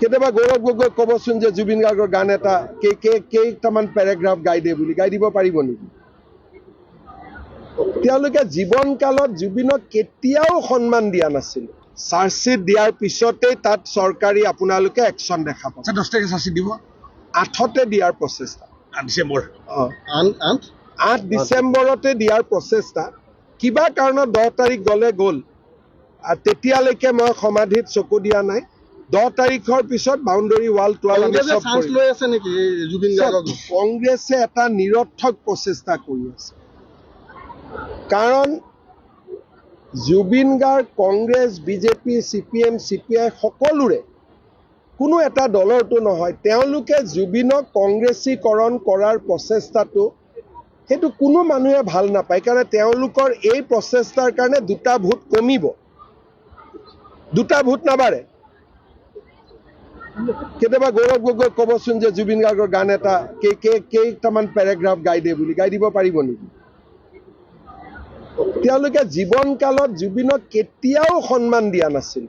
কেতিয়াবা গৌৰৱ গগৈ ক'বচোন যে জুবিন গাৰ্গৰ গান এটা কেইটামান পেৰাগ্ৰাফ গাই দে বুলি গাই দিব পাৰিব নেকি? তেওঁলোকে জীৱনকালত জুবিনক কেতিয়াও সন্মান দিয়া নাছিল। চাৰ্জশ্বিট দিয়াৰ পিছতেই তাত চৰকাৰী আপোনালোকে একশ্যন দেখাব। 10 তাৰিখে চাৰ্জশ্বিট দিব, 8তে দিয়াৰ প্ৰচেষ্টা। 8 ডিচেম্বৰ। 8 ডিচেম্বৰতে দিয়াৰ প্ৰচেষ্টা। কিবা কাৰণত 10 তাৰিখ গ'ল। তেতিয়ালৈকে মই সমাধিত চকু দিয়া নাই। 10 তাৰিখৰ পিছত বাউণ্ডেৰী ৱাল কংগ্ৰেছে এটা নিৰৰ্থক প্ৰচেষ্টা কৰি আছে। কাৰণ Zubeen Garg, Congress, BJP, CPM, CPI সকলোৰে কোনো এটা দলৰটো নহয়। তেওঁলোকে জুবিনক কংগ্ৰেছীকৰণ কৰাৰ প্ৰচেষ্টাটো সেইটো কোনো মানুহে ভাল নাপায়। কাৰণ তেওঁলোকৰ এই প্ৰচেষ্টাৰ কাৰণে 2টা ভোট কমিব, 2টা ভোট নাবাঢ়ে। কেতিয়াবা গৌৰৱ গগৈ ক'বচোন যে জুবিন গাৰ্গৰ গান এটা কেইটামান পেৰাগ্ৰাফ গাই দে বুলি গাই দিব পাৰিব নেকি? তেওঁলোকে জীৱনকালত জুবিনক কেতিয়াও সন্মান দিয়া নাছিল।